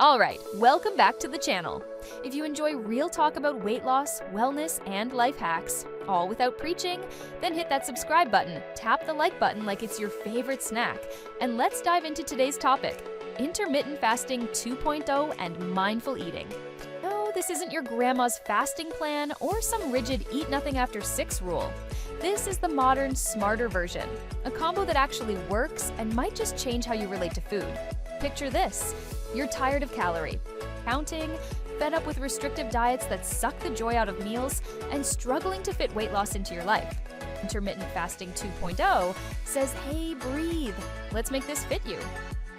Alright, welcome back to the channel. If you enjoy real talk about weight loss, wellness, and life hacks, all without preaching, then hit that subscribe button, tap the like button like it's your favorite snack, and let's dive into today's topic, Intermittent Fasting 2.0 and Mindful Eating. No, this isn't your grandma's fasting plan or some rigid eat nothing after 6 rule. This is the modern, smarter version, a combo that actually works and might just change how you relate to food. Picture this. You're tired of calorie counting, fed up with restrictive diets that suck the joy out of meals, and struggling to fit weight loss into your life. Intermittent Fasting 2.0 says, hey, breathe. Let's make this fit you.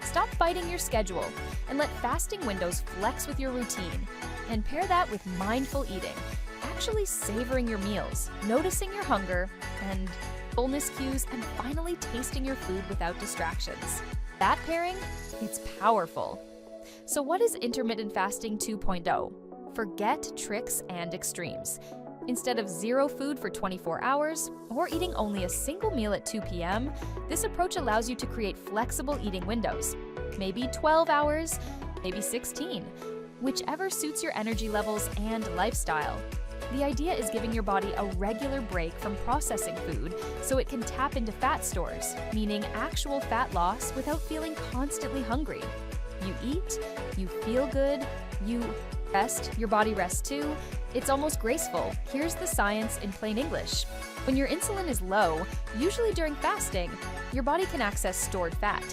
Stop fighting your schedule and let fasting windows flex with your routine. And pair that with mindful eating, actually savoring your meals, noticing your hunger and fullness cues, and finally tasting your food without distractions. That pairing, it's powerful. So what is Intermittent Fasting 2.0? Forget tricks and extremes. Instead of zero food for 24 hours or eating only a single meal at 2 p.m., this approach allows you to create flexible eating windows. Maybe 12 hours, maybe 16, whichever suits your energy levels and lifestyle. The idea is giving your body a regular break from processing food so it can tap into fat stores, meaning actual fat loss without feeling constantly hungry. You eat, you feel good, you rest, your body rests too. It's almost graceful. Here's the science in plain English. When your insulin is low, usually during fasting, your body can access stored fat.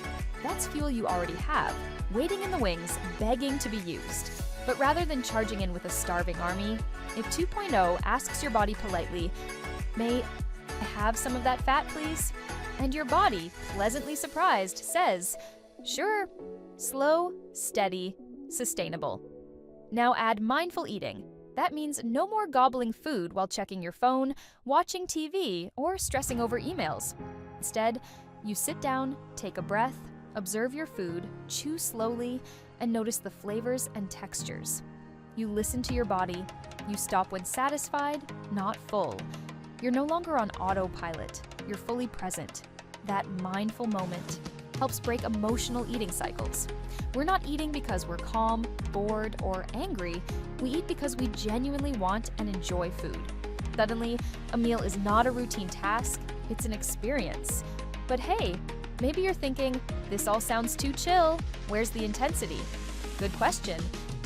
That's fuel you already have, waiting in the wings, begging to be used. But rather than charging in with a starving army, if 2.0 asks your body politely, "May I have some of that fat, please?" and your body, pleasantly surprised, says, "Sure." Slow, steady, sustainable. Now add mindful eating. That means no more gobbling food while checking your phone, watching TV, or stressing over emails. Instead, you sit down, take a breath, observe your food, chew slowly, and notice the flavors and textures. You listen to your body. You stop when satisfied, not full. You're no longer on autopilot. You're fully present. That mindful moment helps break emotional eating cycles. We're not eating because we're calm, bored, or angry. We eat because we genuinely want and enjoy food. Suddenly, a meal is not a routine task, it's an experience. But hey, maybe you're thinking, this all sounds too chill. Where's the intensity? Good question.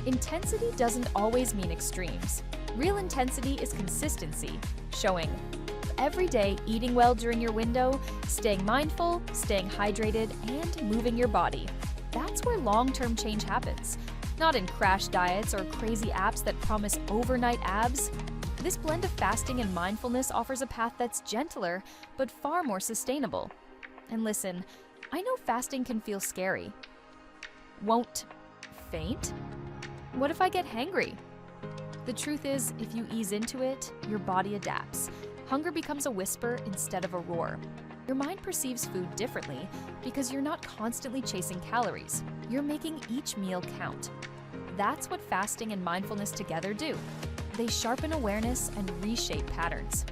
Intensity doesn't always mean extremes. Real intensity is consistency, showing every day eating well during your window, staying mindful, staying hydrated, and moving your body. That's where long-term change happens, not in crash diets or crazy apps that promise overnight abs. This blend of fasting and mindfulness offers a path that's gentler, but far more sustainable. And listen, I know fasting can feel scary. Won't faint? What if I get hangry? The truth is, if you ease into it, your body adapts. Hunger becomes a whisper instead of a roar. Your mind perceives food differently because you're not constantly chasing calories. You're making each meal count. That's what fasting and mindfulness together do. They sharpen awareness and reshape patterns.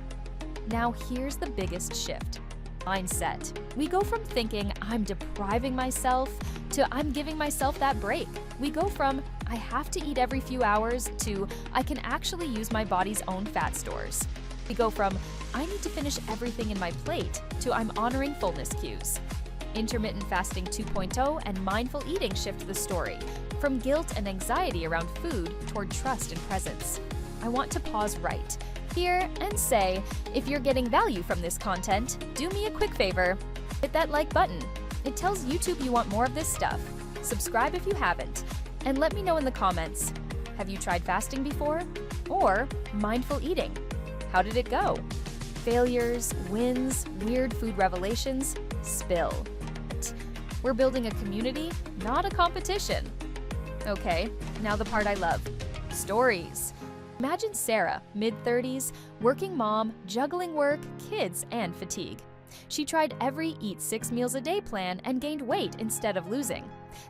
Now here's the biggest shift. Mindset. We go from thinking, I'm depriving myself, to I'm giving myself that break. We go from, I have to eat every few hours, to I can actually use my body's own fat stores. We go from, I need to finish everything in my plate, to I'm honoring fullness cues. Intermittent Fasting 2.0 and mindful eating shift the story, from guilt and anxiety around food toward trust and presence. I want to pause right here and say, if you're getting value from this content, do me a quick favor. Hit that like button. It tells YouTube you want more of this stuff. Subscribe if you haven't. And let me know in the comments, have you tried fasting before? Or mindful eating? How did it go? Failures, wins, weird food revelations, spill. We're building a community, not a competition. Okay, now the part I love, stories. Imagine Sarah, mid-30s, working mom, juggling work, kids, and fatigue. She tried every eat 6 meals a day plan and gained weight instead of losing.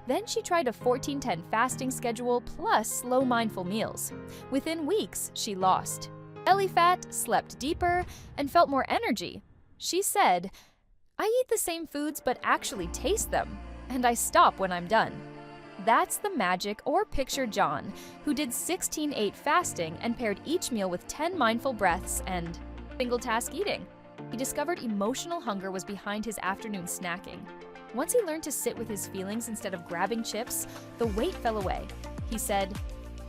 Then she tried a 14-10 fasting schedule plus slow mindful meals. Within weeks, she lost belly fat, slept deeper, and felt more energy. She said, I eat the same foods but actually taste them, and I stop when I'm done. That's the magic or picture John, who did 16/8 fasting and paired each meal with 10 mindful breaths and single-task eating. He discovered emotional hunger was behind his afternoon snacking. Once he learned to sit with his feelings instead of grabbing chips, the weight fell away. He said,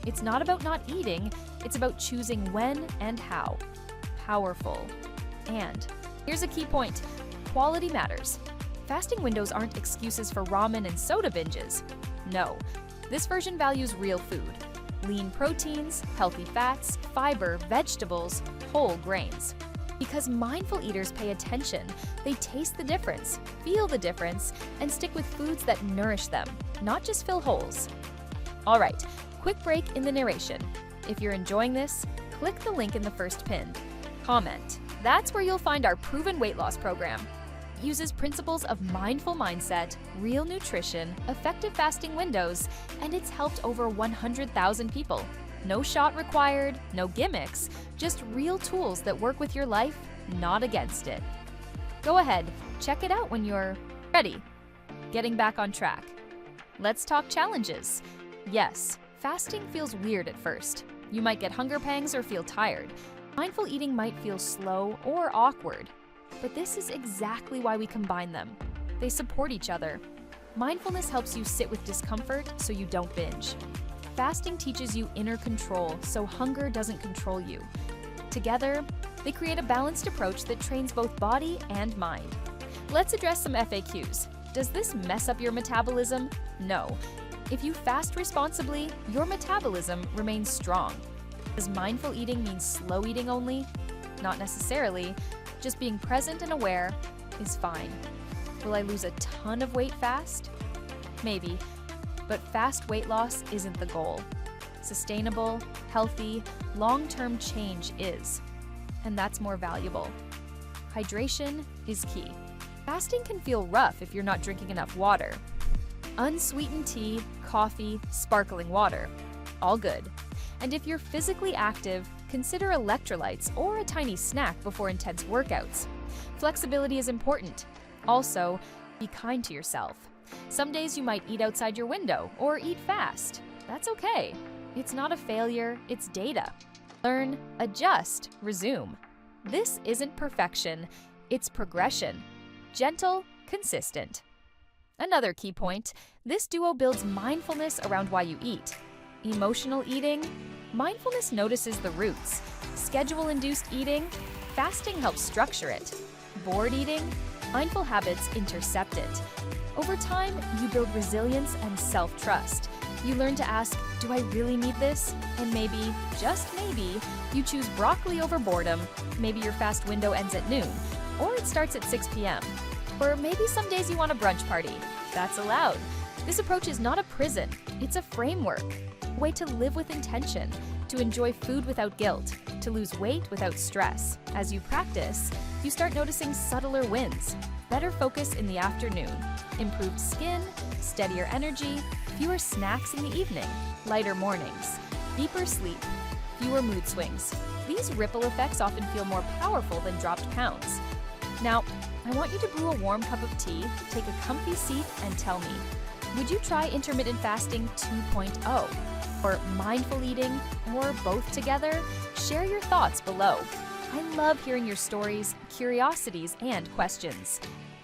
"It's not about not eating, it's about choosing when and how." Powerful. And here's a key point: quality matters. Fasting windows aren't excuses for ramen and soda binges. No, this version values real food. Lean proteins, healthy fats, fiber, vegetables, whole grains. Because mindful eaters pay attention, they taste the difference, feel the difference, and stick with foods that nourish them, not just fill holes. All right, quick break in the narration. If you're enjoying this, click the link in the first pin. Comment. That's where you'll find our proven weight loss program. It uses principles of mindful mindset, real nutrition, effective fasting windows, and it's helped over 100,000 people. No shot required, no gimmicks, just real tools that work with your life, not against it. Go ahead, check it out when you're ready. Getting back on track. Let's talk challenges. Yes, fasting feels weird at first. You might get hunger pangs or feel tired. Mindful eating might feel slow or awkward. But this is exactly why we combine them. They support each other. Mindfulness helps you sit with discomfort so you don't binge. Fasting teaches you inner control so hunger doesn't control you. Together, they create a balanced approach that trains both body and mind. Let's address some FAQs. Does this mess up your metabolism? No. If you fast responsibly, your metabolism remains strong. Does mindful eating mean slow eating only? Not necessarily. Just being present and aware is fine. Will I lose a ton of weight fast? Maybe. But fast weight loss isn't the goal. Sustainable, healthy, long-term change is. And that's more valuable. Hydration is key. Fasting can feel rough if you're not drinking enough water. Unsweetened tea, coffee, sparkling water. All good. And if you're physically active, consider electrolytes or a tiny snack before intense workouts. Flexibility is important. Also, be kind to yourself. Some days you might eat outside your window or eat fast. That's okay. It's not a failure, it's data. Learn, adjust, resume. This isn't perfection, it's progression. Gentle, consistent. Another key point, this duo builds mindfulness around why you eat. Emotional eating, mindfulness notices the roots. Schedule-induced eating, fasting helps structure it. Bored eating, mindful habits intercept it. Over time, you build resilience and self-trust. You learn to ask, do I really need this? And maybe, just maybe, you choose broccoli over boredom. Maybe your fast window ends at noon, or it starts at 6 p.m. Or maybe some days you want a brunch party. That's allowed. This approach is not a prison, it's a framework. A way to live with intention, to enjoy food without guilt, to lose weight without stress. As you practice, you start noticing subtler wins. Better focus in the afternoon, improved skin, steadier energy, fewer snacks in the evening, lighter mornings, deeper sleep, fewer mood swings. These ripple effects often feel more powerful than dropped pounds. Now, I want you to brew a warm cup of tea, take a comfy seat, and tell me, would you try Intermittent Fasting 2.0? Or mindful eating, or both together? Share your thoughts below. I love hearing your stories, curiosities, and questions.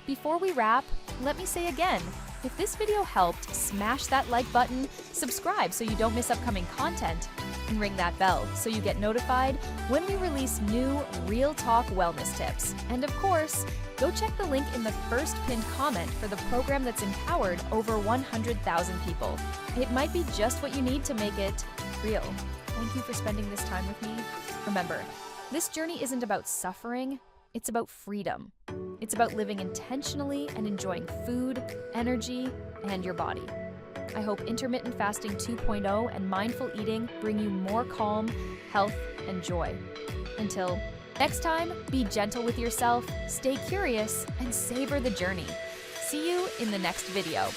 Before we wrap, let me say again, if this video helped, smash that like button, subscribe so you don't miss upcoming content, and ring that bell so you get notified when we release new Real Talk wellness tips. And of course, go check the link in the first pinned comment for the program that's empowered over 100,000 people. It might be just what you need to make it real. Thank you for spending this time with me. Remember, this journey isn't about suffering, it's about freedom. It's about living intentionally and enjoying food, energy, and your body. I hope Intermittent Fasting 2.0 and mindful eating bring you more calm, health, and joy. Until next time, be gentle with yourself, stay curious, and savor the journey. See you in the next video.